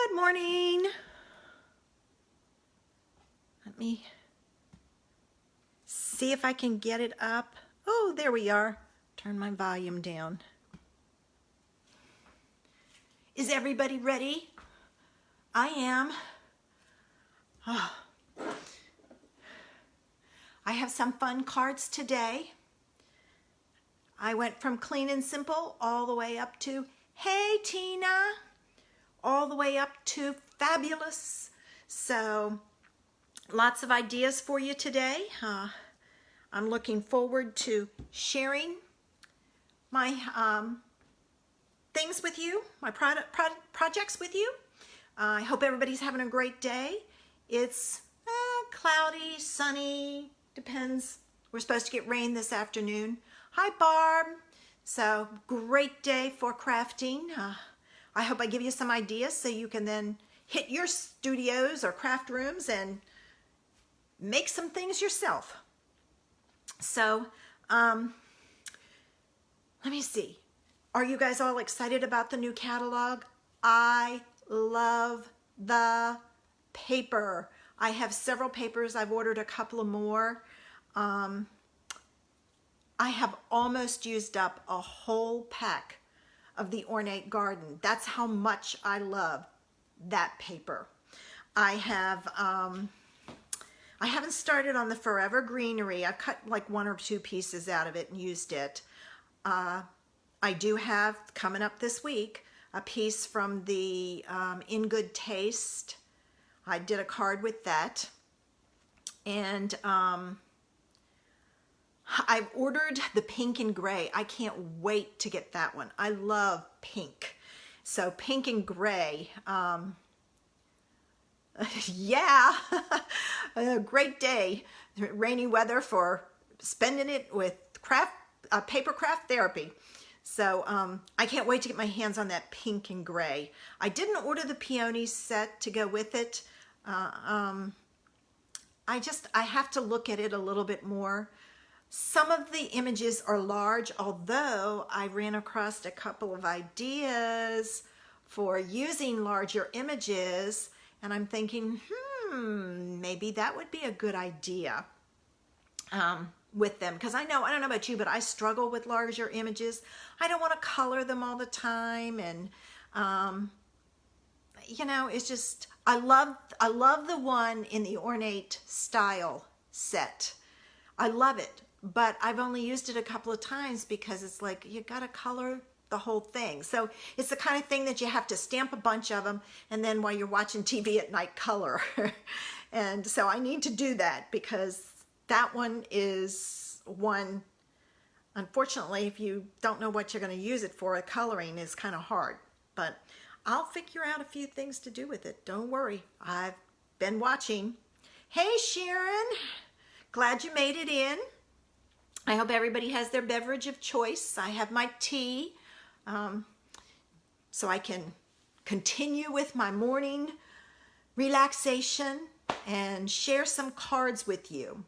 Good morning. Let me see if I can get it up. Oh, there we are. Turn my volume down. Is everybody ready? I am. Oh. I have some fun cards today. I went from clean and simple all the way up to, hey Tina, all the way up to fabulous. So lots of ideas for you today. I'm looking forward to sharing my things with you, my projects with you. I hope everybody's having a great day. It's cloudy, sunny, depends. We're supposed to get rain this afternoon. Hi Barb. So great day for crafting. I hope I give you some ideas so you can then hit your studios or craft rooms and make some things yourself. So let me see. Are you guys all excited about the new catalog? I love the paper. I have several papers. I've ordered a couple of more. I have almost used up a whole pack of the Ornate Garden. That's how much I love that paper. I haven't started on the Forever Greenery. I've cut like 1 or 2 pieces out of it and used it. I do have, coming up this week, a piece from the In Good Taste. I did a card with that. And I've ordered the pink and gray. I can't wait to get that one. I love pink. So pink and gray. Yeah, a great day. Rainy weather for spending it with paper craft therapy. So I can't wait to get my hands on that pink and gray. I didn't order the peony set to go with it. I have to look at it a little bit more. Some of the images are large, although I ran across a couple of ideas for using larger images, and I'm thinking, maybe that would be a good idea with them. Because I don't know about you, but I struggle with larger images. I don't want to color them all the time, and you know, it's just, I love the one in the Ornate Style set. I love it, but I've only used it a couple of times because it's like, you got to color the whole thing. So it's the kind of thing that you have to stamp a bunch of them and then while you're watching TV at night, color. And so I need to do that because that one is one, unfortunately, if you don't know what you're going to use it for, coloring is kind of hard. But I'll figure out a few things to do with it. Don't worry. I've been watching. Hey, Sharon. Glad you made it in. I hope everybody has their beverage of choice. I have my tea, so I can continue with my morning relaxation and share some cards with you.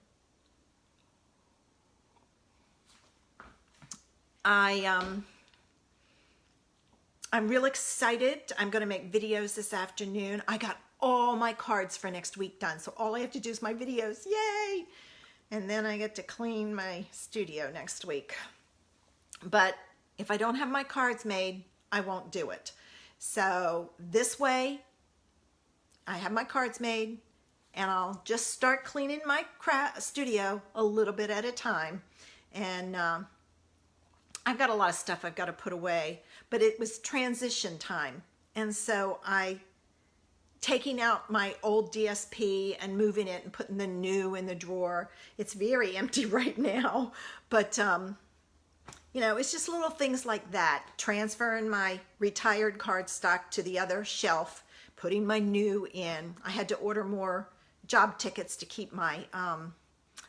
I'm real excited. I'm going to make videos this afternoon. I got all my cards for next week done, so all I have to do is my videos. Yay! And then I get to clean my studio next week. But if I don't have my cards made, I won't do it. So this way, I have my cards made, and I'll just start cleaning my studio a little bit at a time. And I've got a lot of stuff I've got to put away, but it was transition time. And so taking out my old DSP and moving it and putting the new in the drawer. It's very empty right now, but you know, it's just little things like that. Transferring my retired cardstock to the other shelf, putting my new in. I had to order more job tickets to keep my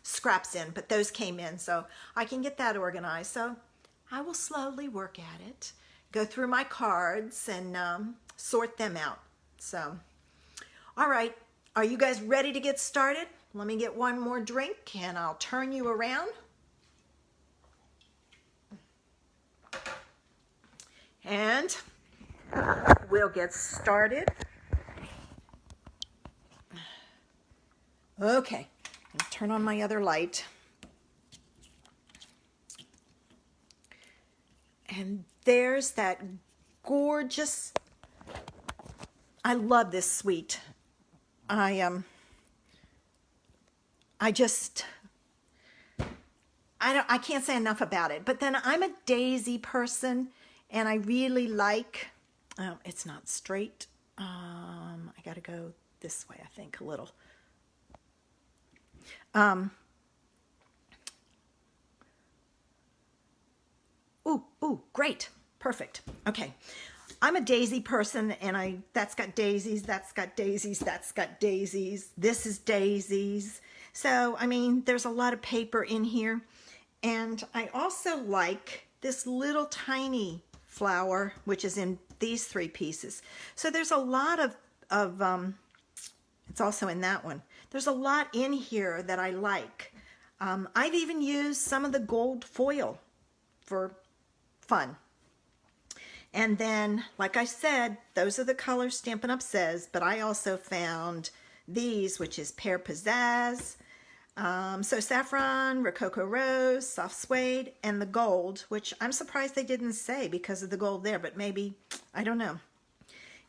scraps in, but those came in, so I can get that organized. So I will slowly work at it, go through my cards and sort them out. So all right, are you guys ready to get started? Let me get one more drink and I'll turn you around. And we'll get started. Okay, I'll turn on my other light. And there's that gorgeous, I love this suite. I can't say enough about it. But then I'm a daisy person, and I really like, oh, it's not straight. I gotta go this way, I think, a little. Ooh, great. Perfect. Okay. I'm a daisy person, and that's got daisies, that's got daisies, that's got daisies. This is daisies. So, I mean, there's a lot of paper in here. And I also like this little tiny flower, which is in these 3 pieces. So there's a lot of it's also in that one. There's a lot in here that I like. I've even used some of the gold foil for fun. And then, like I said, those are the colors Stampin' Up! Says, but I also found these, which is Pear Pizzazz, so Saffron, Rococo Rose, Soft Suede, and the gold, which I'm surprised they didn't say because of the gold there, but maybe, I don't know.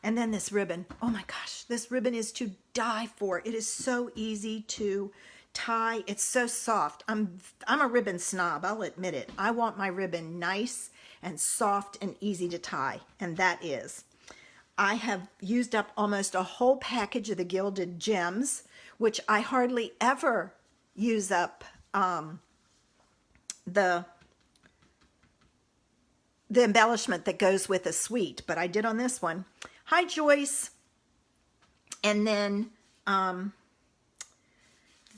And then this ribbon. Oh my gosh, this ribbon is to die for. It is so easy to tie. It's so soft. I'm a ribbon snob, I'll admit it. I want my ribbon nice and soft and easy to tie, and that is. I have used up almost a whole package of the Gilded Gems, which I hardly ever use up the embellishment that goes with a suite, but I did on this one. Hi, Joyce. And then the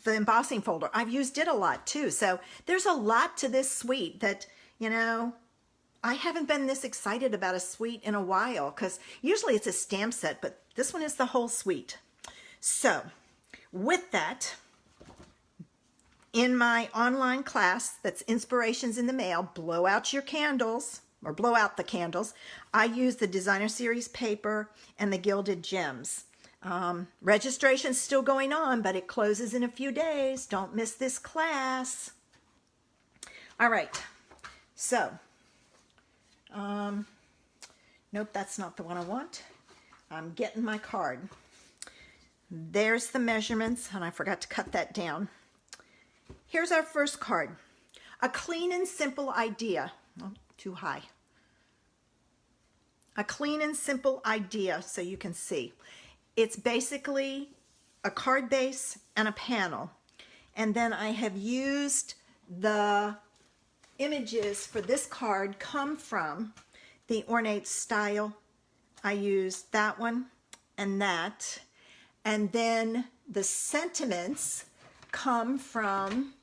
embossing folder. I've used it a lot too. So there's a lot to this suite that, you know, I haven't been this excited about a suite in a while, because usually it's a stamp set, but this one is the whole suite. So with that, in my online class that's Inspirations in the Mail, blow out your candles, or blow out the candles, I use the Designer Series paper and the Gilded Gems. Registration's still going on, but it closes in a few days. Don't miss this class. All right, so, nope, that's not the one I want. I'm getting my card. There's the measurements, and I forgot to cut that down. Here's our first card. A clean and simple idea. Oh, too high. A clean and simple idea, so you can see. It's basically a card base and a panel. And then I have used the images for this card come from the Ornate Style. I used that one and that. And then the sentiments come from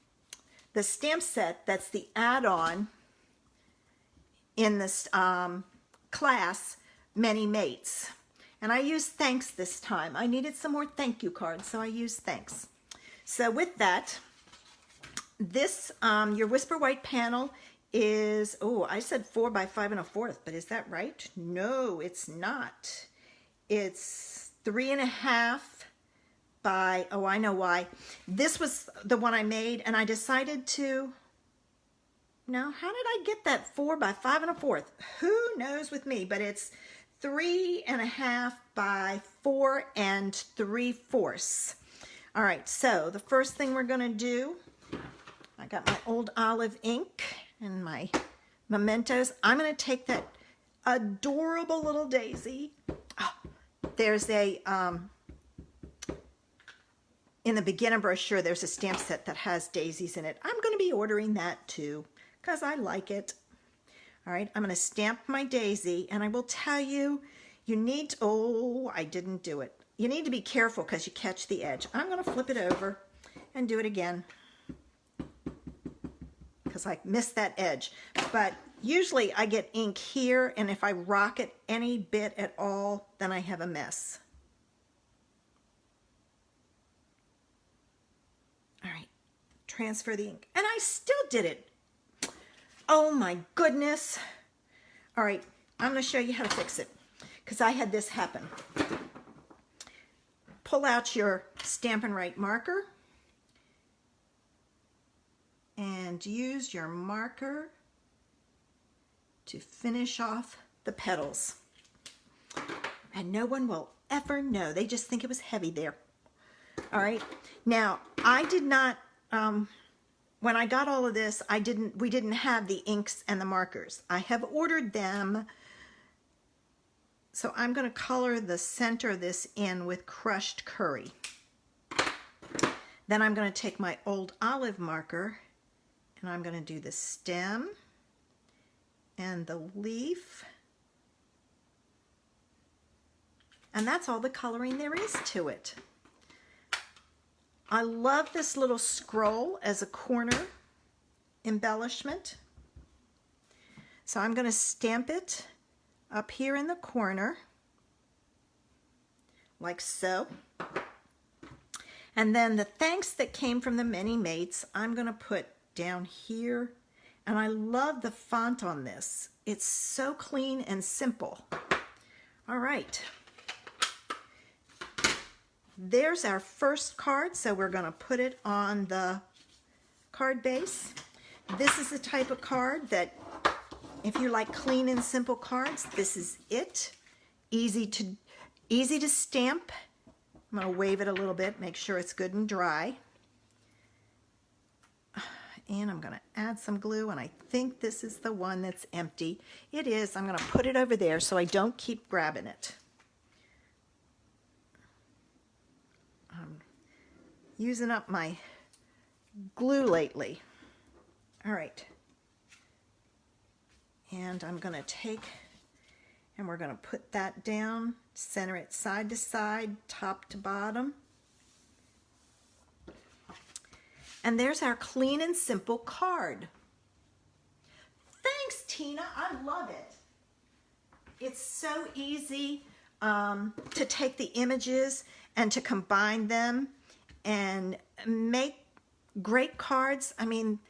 the stamp set that's the add-on in this class, Many Mates. And I used thanks this time. I needed some more thank you cards, so I used thanks. So with that, this, your Whisper White panel is, oh, I said 4 by 5 1/4, but is that right? No, it's not. It's 3.5 by, oh, I know why. This was the one I made, and I decided to, now, how did I get that 4 by 5 1/4? Who knows with me, but it's 3.5 by 4 3/4. All right, so the first thing we're gonna do, I got my old olive ink and my mementos. I'm gonna take that adorable little daisy. Oh, there's a, in the beginner brochure, there's a stamp set that has daisies in it. I'm gonna be ordering that too, because I like it. All right, I'm going to stamp my daisy, and I will tell you, you need to, oh, I didn't do it. You need to be careful because you catch the edge. I'm going to flip it over and do it again because I missed that edge. But usually I get ink here, and if I rock it any bit at all, then I have a mess. All right, transfer the ink. And I still did it. Oh my goodness. All right, I'm going to show you how to fix it because I had this happen. Pull out your Stampin' Write marker and use your marker to finish off the petals. And no one will ever know. They just think it was heavy there. All right. Now, I did not, when I got all of this, we didn't have the inks and the markers. I have ordered them. So I'm going to color the center of this in with crushed curry. Then I'm going to take my old olive marker and I'm going to do the stem and the leaf. And that's all the coloring there is to it. I love this little scroll as a corner embellishment. So I'm going to stamp it up here in the corner, like so. And then the thanks that came from the many mates, I'm going to put down here. And I love the font on this. It's so clean and simple. All right. There's our first card, so we're going to put it on the card base. This is the type of card that, if you like clean and simple cards, this is it. Easy to stamp. I'm going to wave it a little bit, make sure it's good and dry. And I'm going to add some glue, and I think this is the one that's empty. It is. I'm going to put it over there so I don't keep grabbing it. I'm using up my glue lately. All right. And I'm going to take, and we're going to put that down, center it side to side, top to bottom. And there's our clean and simple card. Thanks, Tina. I love it. It's so easy to take the images and to combine them and make great cards. I mean,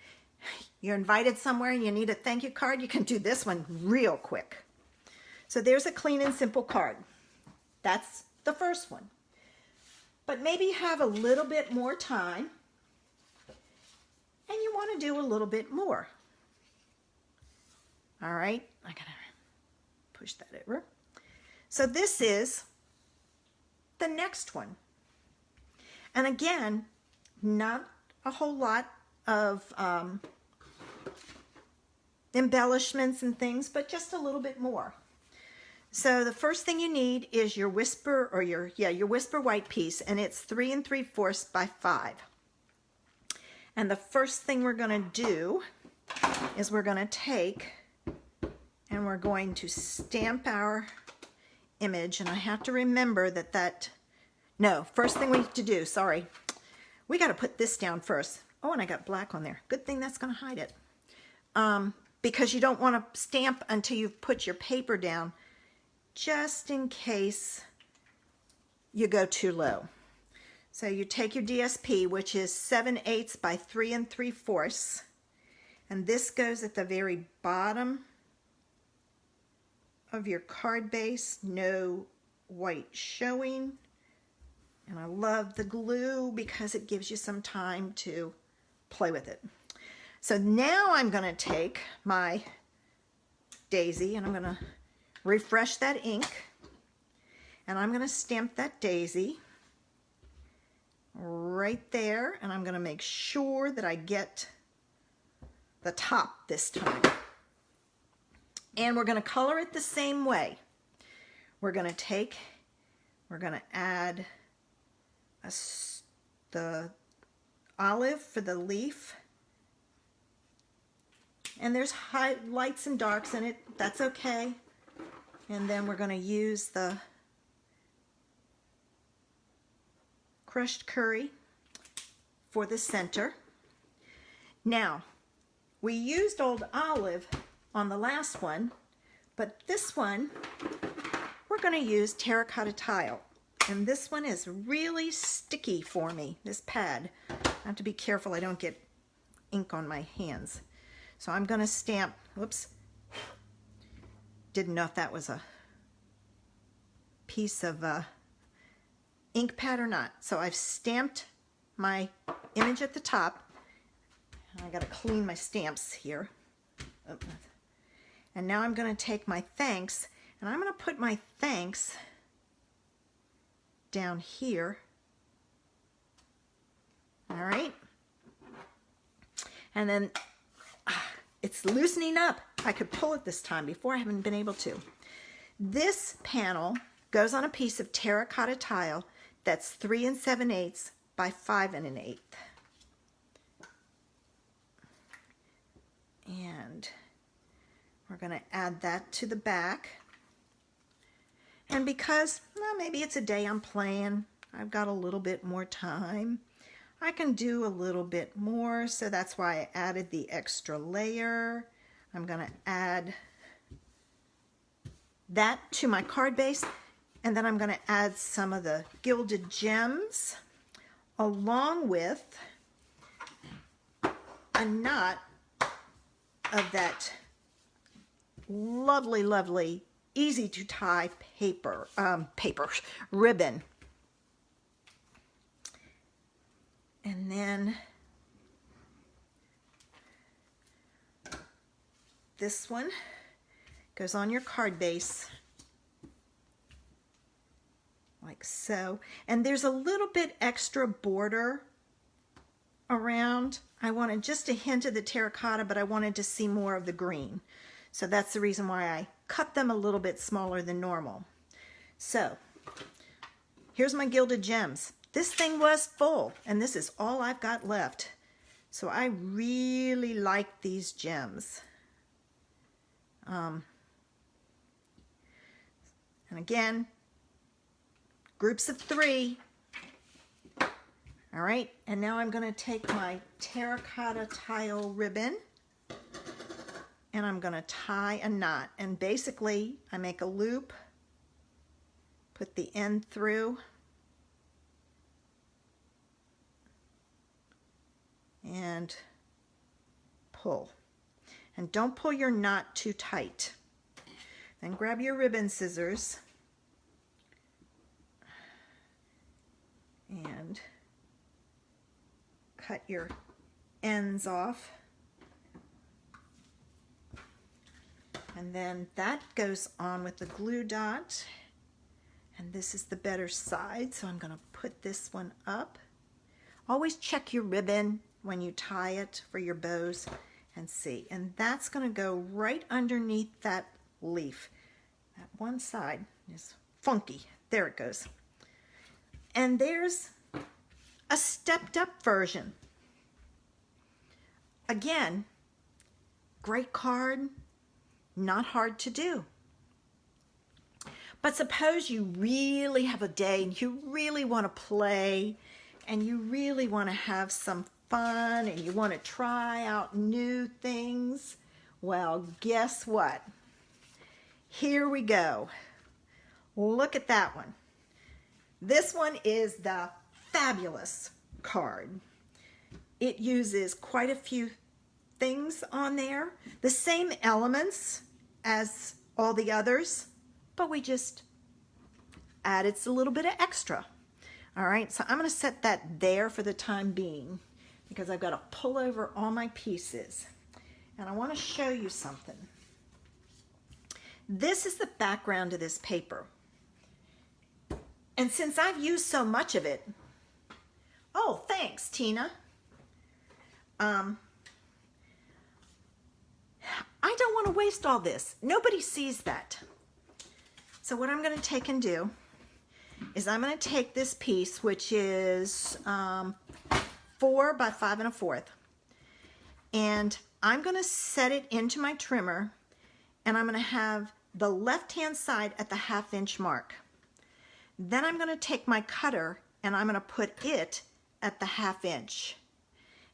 you're invited somewhere and you need a thank you card, you can do this one real quick. So there's a clean and simple card. That's the first one. But maybe you have a little bit more time and you want to do a little bit more. All right, I gotta push that over. So this is the next one. And again, not a whole lot of embellishments and things, but just a little bit more. So the first thing you need is your Whisper, or your Whisper white piece, and it's 3 3/4 by 5. And the first thing we're going to do is we're going to take and we're going to stamp our image. And I have to remember first thing we need to do, sorry, we got to put this down first. Oh, and I got black on there. Good thing that's going to hide it. Because you don't want to stamp until you've put your paper down, just in case you go too low. So you take your DSP, which is 7/8 by 3 3/4, and this goes at the very bottom of your card base, no white showing. And I love the glue because it gives you some time to play with it. So now I'm going to take my daisy and I'm going to refresh that ink, and I'm going to stamp that daisy right there, and I'm going to make sure that I get the top this time. And we're going to color it the same way. We're going to add the olive for the leaf. And there's lights and darks in it. That's okay. And then we're going to use the crushed curry for the center. Now, we used old olive on the last one, but this one we're going to use terracotta tile. And this one is really sticky for me, this pad. I have to be careful I don't get ink on my hands. So I'm going to stamp, whoops, didn't know if that was a piece of ink pad or not. So I've stamped my image at the top. I got to clean my stamps here. And now I'm going to take my thanks, and I'm going to put my thanks down here. All right. And then it's loosening up. I could pull it this time. Before I haven't been able to. This panel goes on a piece of terracotta tile that's 3 7/8 by 5 1/8. And we're going to add that to the back. And because, well, maybe it's a day I'm playing, I've got a little bit more time, I can do a little bit more, so that's why I added the extra layer. I'm going to add that to my card base, and then I'm going to add some of the gilded gems along with a knot of that lovely, lovely, easy to tie ribbon. And then this one goes on your card base like so. And there's a little bit extra border around. I wanted just a hint of the terracotta, but I wanted to see more of the green. So that's the reason why I cut them a little bit smaller than normal. So here's my gilded gems. This thing was full, and this is all I've got left. So I really like these gems. And again, groups of 3. All right, and now I'm going to take my terracotta tile ribbon and I'm going to tie a knot. And basically, I make a loop, put the end through, and pull. And don't pull your knot too tight. Then grab your ribbon scissors and cut your ends off. And then that goes on with the glue dot. And this is the better side, so I'm going to put this one up. Always check your ribbon when you tie it for your bows and see. And that's going to go right underneath that leaf. That one side is funky. There it goes. And there's a stepped up version. Again, great card, not hard to do. But suppose you really have a day and you really want to play and you really want to have some fun and you want to try out new things. Well, guess what? Here we go. Look at that one. This one is the Fabulous card. It uses quite a few things on there, the same elements as all the others, but we just added a little bit of extra. All right, so I'm going to set that there for the time being because I've got to pull over all my pieces. And I want to show you something. This is the background of this paper. And since I've used so much of it, oh, thanks, Tina. I don't want to waste all this. Nobody sees that. So what I'm going to take and do is I'm going to take this piece, which is 4 by 5 1/4, and I'm going to set it into my trimmer, and I'm going to have the left-hand side at the 1/2 inch mark. Then I'm going to take my cutter and I'm going to put it at the 1/2 inch.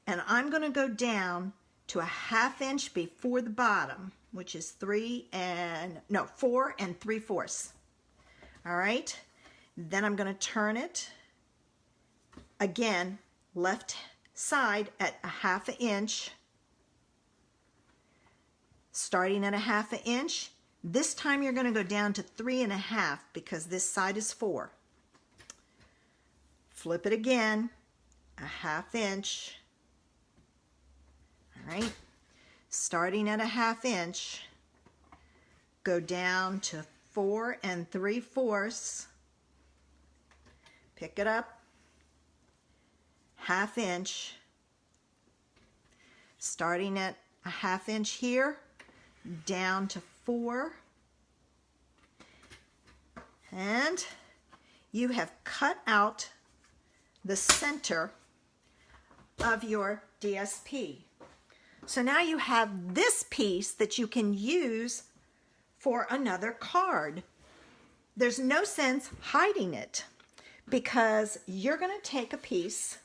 And I'm going to go down to a 1/2 inch before the bottom, which is 4 3/4. All right. Then I'm going to turn it again, left side at a 1/2 inch, starting at a 1/2 inch. This time you're going to go down to 3 1/2 because this side is 4. Flip it again, a 1/2 inch, right? Starting at a 1/2 inch, go down to 4 3/4, pick it up, 1/2 inch, starting at a 1/2 inch here, down to 4, and you have cut out the center of your DSP. So now you have this piece that you can use for another card. There's no sense hiding it because you're going to take a piece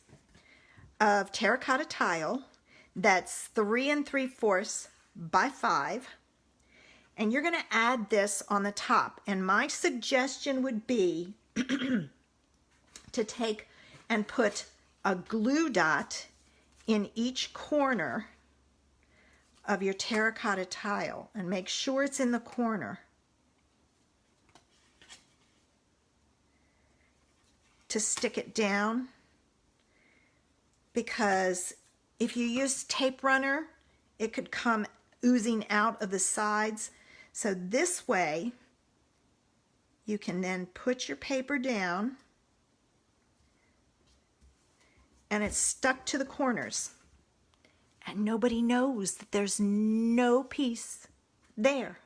of terracotta tile that's 3 3/4 by 5, and you're going to add this on the top. And my suggestion would be to take and put a glue dot in each corner of your terracotta tile, and make sure it's in the corner. To stick it down, because if you use tape runner, it could come oozing out of the sides. So this way, you can then put your paper down and it's stuck to the corners. And nobody knows that there's no piece there.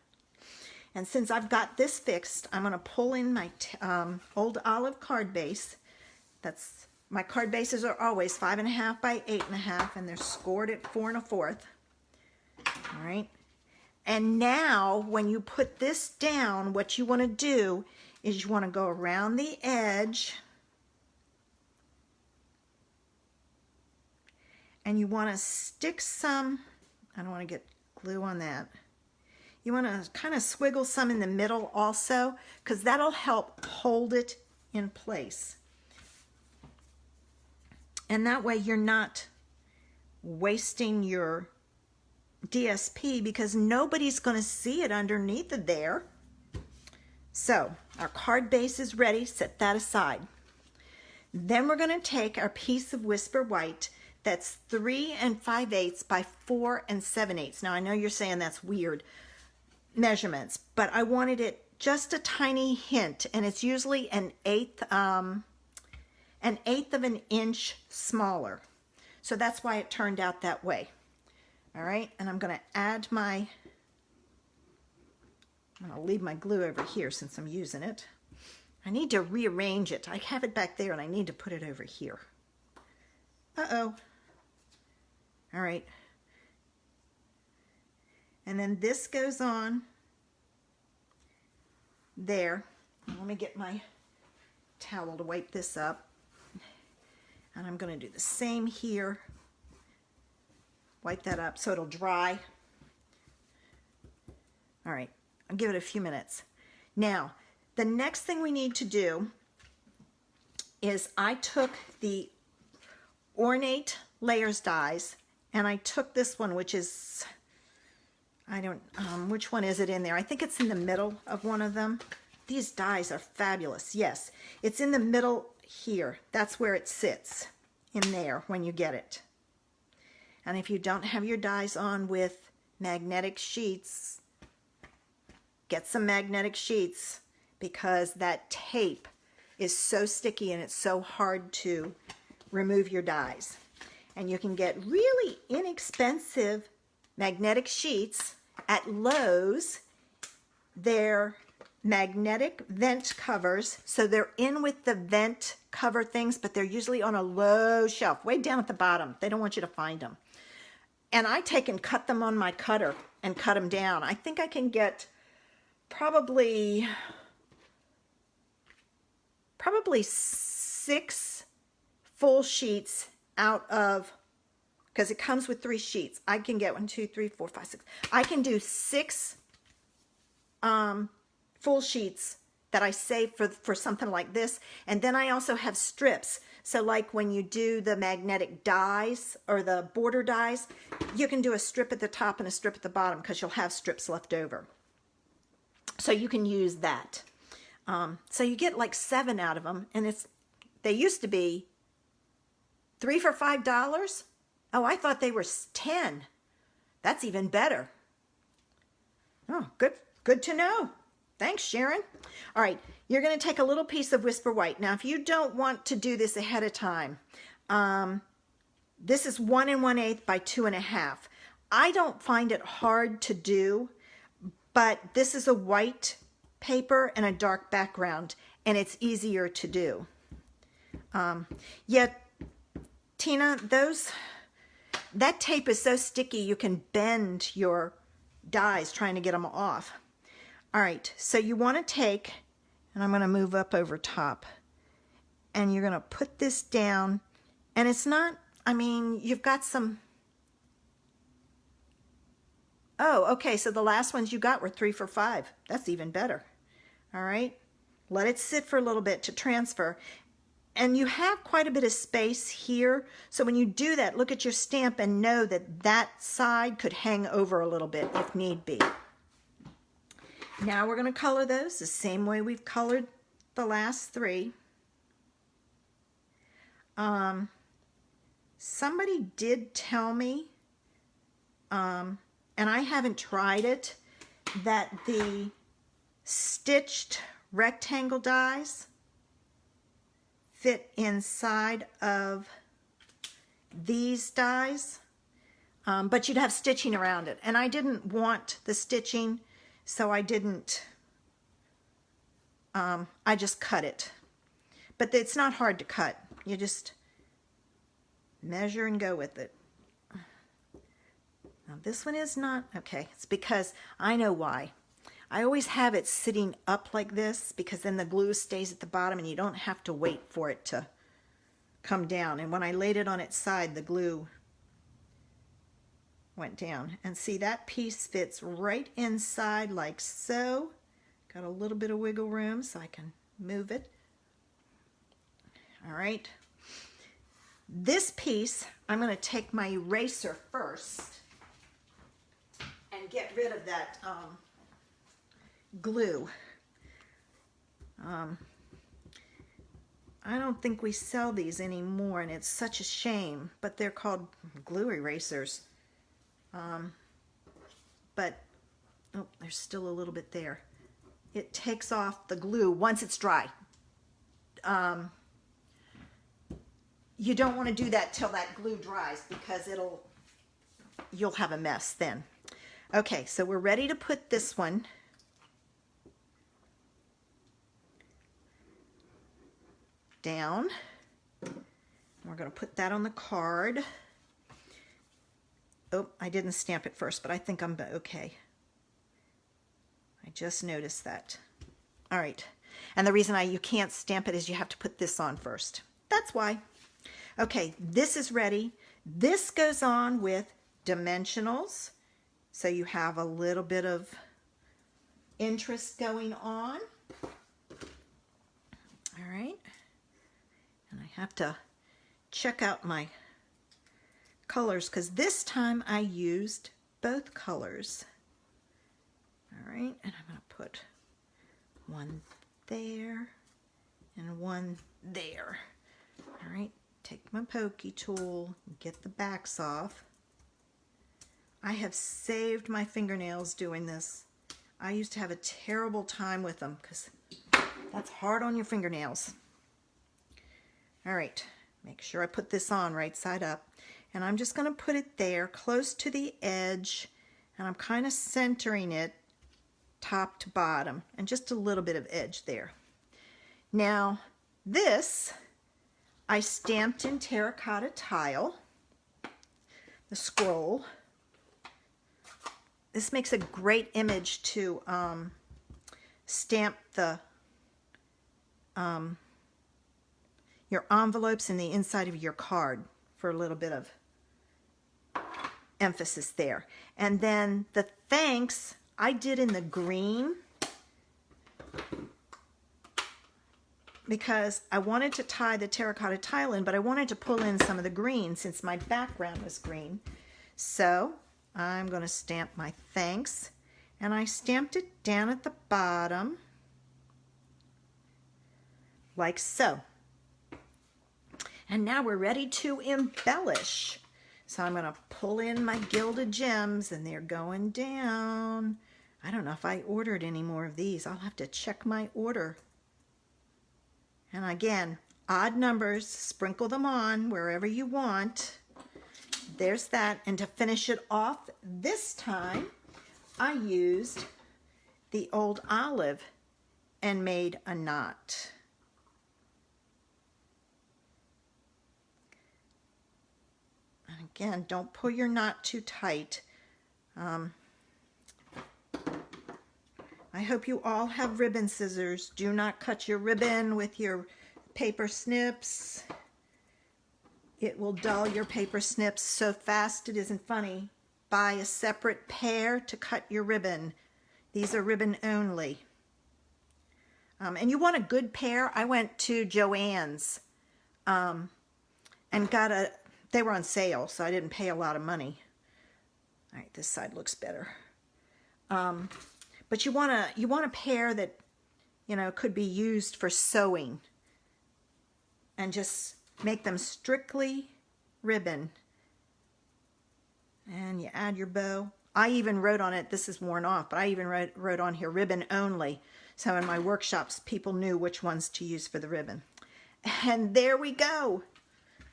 And since I've got this fixed, I'm going to pull in my old olive card base. My card bases are always 5 1/2 by 8 1/2, and they're scored at 4 1/4. All right. And now, when you put this down, what you want to do is you want to go around the edge. And you want to stick some, I don't want to get glue on that. You want to kind of swiggle some in the middle also, because that'll help hold it in place. And that way you're not wasting your DSP, because nobody's going to see it underneath of there. So our card base is ready. Set that aside. Then we're going to take our piece of Whisper White that's 3 5/8 by 4 7/8. Now I know you're saying that's weird measurements, but I wanted it just a tiny hint, and it's usually an eighth of an inch smaller. So that's why it turned out that way. All right, and I'm going to add I'm going to leave my glue over here since I'm using it. I need to rearrange it. I have it back there and I need to put it over here. Uh-oh. All right. And then this goes on there. Let me get my towel to wipe this up. And I'm going to do the same here. Wipe that up so it'll dry. All right. I'll give it a few minutes. Now, the next thing we need to do is I took the Ornate Layers dies, and I took this one, which is, which one is it in there? I think it's in the middle of one of them. These dies are fabulous. Yes, it's in the middle here. That's where it sits, in there when you get it. And if you don't have your dies on with magnetic sheets, get some magnetic sheets, because that tape is so sticky and it's so hard to remove your dies. And you can get really inexpensive magnetic sheets at Lowe's. They're magnetic vent covers, so they're in with the vent cover things, but they're usually on a low shelf, way down at the bottom. They don't want you to find them. And I take and cut them on my cutter and cut them down. I think I can get probably 6 full sheets out of, because it comes with 3 sheets. I can get 1, 2, 3, 4, 5, 6. I can do 6 full sheets that I save for something like this. And then I also have strips. So like when you do the magnetic dies or the border dies, you can do a strip at the top and a strip at the bottom, because you'll have strips left over. So you can use that. So you get like 7 out of them, and they used to be 3 for $5. Oh, I thought they were 10. That's even better. Oh, good to know. Thanks, Sharon. All right, you're going to take a little piece of Whisper White. Now, if you don't want to do this ahead of time, this is 1 1/8 by 2 1/2. I don't find it hard to do, but this is a white paper and a dark background, and it's easier to do. Yet, Tina, that tape is so sticky you can bend your dies trying to get them off. All right, so you want to take, and I'm going to move up over top, and you're going to put this down, and it's not, I mean, you've got some, oh, okay, so the last ones you got were 3 for $5. That's even better. All right, let it sit for a little bit to transfer. And you have quite a bit of space here, so when you do that, look at your stamp and know that that side could hang over a little bit if need be. Now we're going to color those the same way we've colored the last 3. Somebody did tell me, and I haven't tried it, that the stitched rectangle dies fit inside of these dies, but you'd have stitching around it. And I didn't want the stitching, so I didn't, I just cut it. But it's not hard to cut. You just measure and go with it. Now this one is not, okay, it's because I know why. I always have it sitting up like this because then the glue stays at the bottom and you don't have to wait for it to come down. And when I laid it on its side, the glue went down. And see, that piece fits right inside like so. Got a little bit of wiggle room so I can move it. All right. This piece, I'm going to take my eraser first and get rid of that glue. I don't think we sell these anymore, and it's such a shame, but they're called glue erasers. But oh, there's still a little bit there. It takes off the glue once it's dry. You don't want to do that till that glue dries because you'll have a mess then. Okay, so we're ready to put this one down. We're going to put that on the card. Oh, I didn't stamp it first, but I think I'm okay. I just noticed that. All right. And the reason you can't stamp it is you have to put this on first. That's why. Okay, this is ready. This goes on with dimensionals. So you have a little bit of interest going on. All right. And I have to check out my colors because this time I used both colors. All right, and I'm going to put one there and one there. All right, take my pokey tool, get the backs off. I have saved my fingernails doing this. I used to have a terrible time with them because that's hard on your fingernails. All right, make sure I put this on right side up. And I'm just going to put it there close to the edge, and I'm kind of centering it top to bottom and just a little bit of edge there. Now this I stamped in terracotta tile, the scroll. This makes a great image to stamp the your envelopes in the inside of your card for a little bit of emphasis there. And then the thanks I did in the green because I wanted to tie the terracotta tile in, but I wanted to pull in some of the green since my background was green. So I'm going to stamp my thanks, and I stamped it down at the bottom like so. And now we're ready to embellish. So I'm going to pull in my Gilded Gems, and they're going down. I don't know if I ordered any more of these. I'll have to check my order. And again, odd numbers, sprinkle them on wherever you want. There's that. And to finish it off this time, I used the old olive and made a knot. And again, don't pull your knot too tight. I hope you all have ribbon scissors. Do not cut your ribbon with your paper snips. It will dull your paper snips so fast it isn't funny. Buy a separate pair to cut your ribbon. These are ribbon only. And you want a good pair. I went to Joann's and got they were on sale, so I didn't pay a lot of money. All right, this side looks better. But you want a pair that, you know, could be used for sewing, and just make them strictly ribbon. And you add your bow. I even wrote on it, this is worn off, but I even wrote on here ribbon only. So in my workshops, people knew which ones to use for the ribbon. And there we go.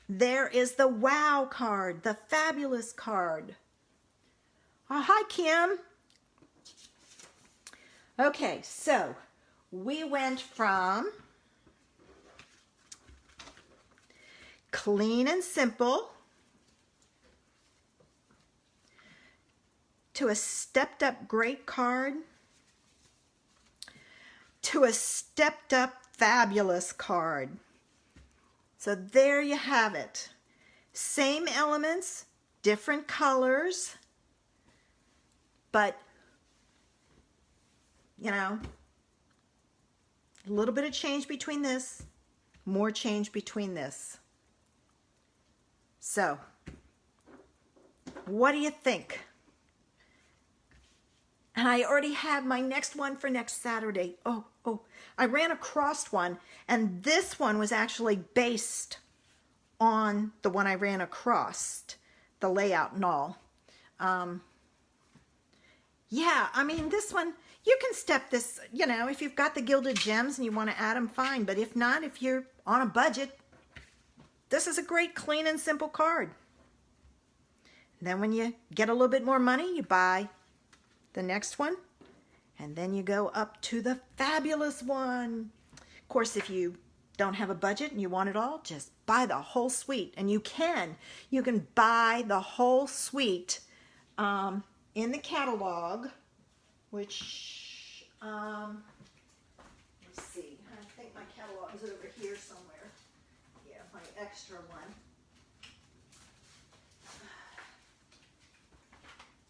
There is the wow card, the fabulous card. Oh, hi, Kim. Okay, so we went from clean and simple to a stepped up great card to a stepped up fabulous card. So there you have it. Same elements, different colors, but, you know, a little bit of change between this, more change between this. So, what do you think? And I already have my next one for next Saturday. Oh, I ran across one, and this one was actually based on the one I ran across, the layout and all. Yeah, I mean, this one, you can step this, you know, if you've got the Gilded Gems and you want to add them, fine. But if not, if you're on a budget, this is a great clean and simple card. And then when you get a little bit more money, you buy the next one, and then you go up to the fabulous one. Of course, if you don't have a budget and you want it all, just buy the whole suite. And you can buy the whole suite in the catalog, which let's see, I think my catalog is over here somewhere. Yeah, my extra one.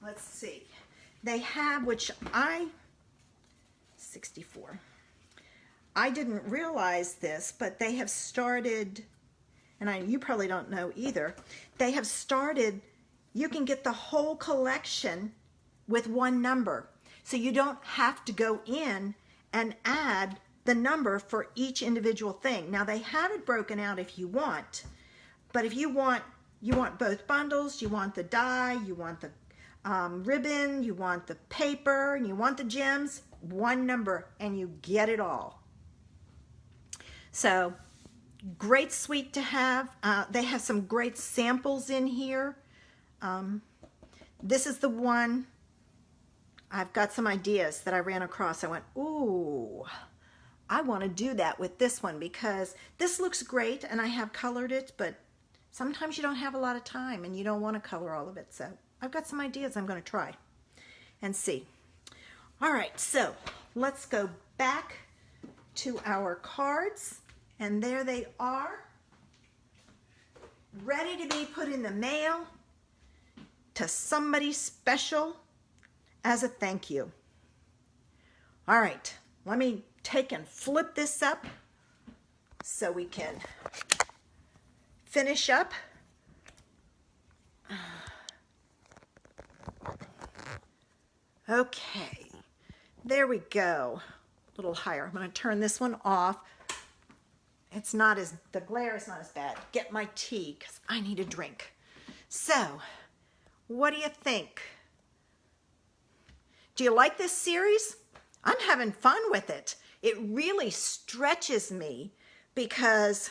Let's see. They have, 64. I didn't realize this, but they have started, and you probably don't know either, they have started, you can get the whole collection with one number. So you don't have to go in and add the number for each individual thing. Now they have it broken out if you want, but if you want both bundles, you want the die, you want the ribbon, you want the paper, and you want the gems, one number, and you get it all. So, great suite to have. They have some great samples in here. This is the one, I've got some ideas that I ran across. I went, ooh, I want to do that with this one because this looks great and I have colored it, but sometimes you don't have a lot of time and you don't want to color all of it. So I've got some ideas I'm going to try and see. All right, so let's go back to our cards, and there they are, ready to be put in the mail to somebody special as a thank you. All right, let me take and flip this up so we can finish up. Okay, there we go. A little higher. I'm going to turn this one off. The glare is not as bad. Get my tea because I need a drink. So, what do you think? Do you like this series? I'm having fun with it. It really stretches me because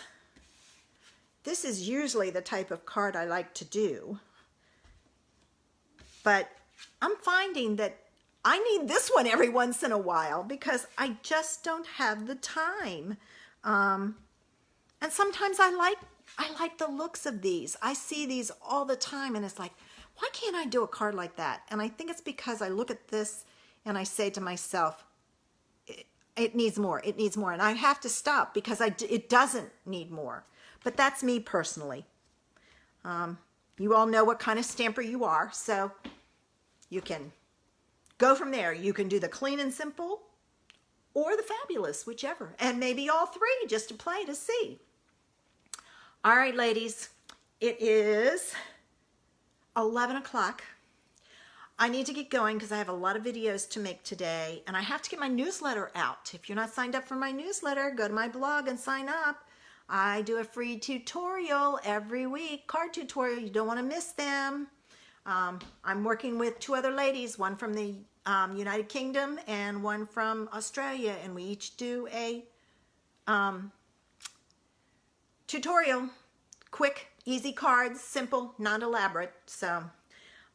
this is usually the type of card I like to do. But I'm finding that I need this one every once in a while because I just don't have the time. And sometimes I like the looks of these. I see these all the time and it's like, why can't I do a card like that? And I think it's because I look at this and I say to myself, it needs more, it needs more. And I have to stop because it doesn't need more. But that's me personally. You all know what kind of stamper you are, so you can go from there. You can do the clean and simple or the fabulous, whichever. And maybe all three just to play to see. All right, ladies, it is 11 o'clock. I need to get going because I have a lot of videos to make today and I have to get my newsletter out. If you're not signed up for my newsletter, go to my blog and sign up. I do a free tutorial every week, card tutorial. You don't want to miss them. I'm working with two other ladies, one from the United Kingdom and one from Australia, and we each do a tutorial. Quick, easy cards, simple, non-elaborate. So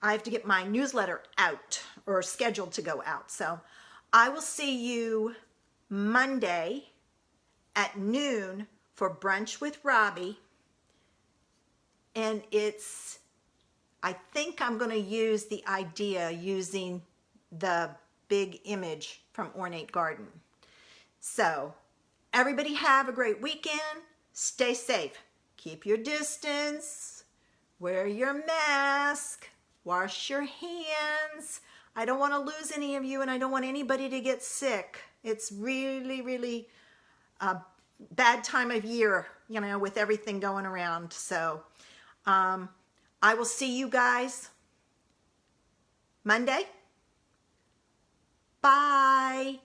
I have to get my newsletter out or scheduled to go out. So I will see you Monday at noon for Brunch with Robbie. And I think I'm going to use the idea using the big image from Ornate Garden. So everybody have a great weekend. Stay safe. Keep your distance. Wear your mask. Wash your hands. I don't want to lose any of you and I don't want anybody to get sick. It's really, really a bad time of year, you know, with everything going around. So I will see you guys Monday. Bye.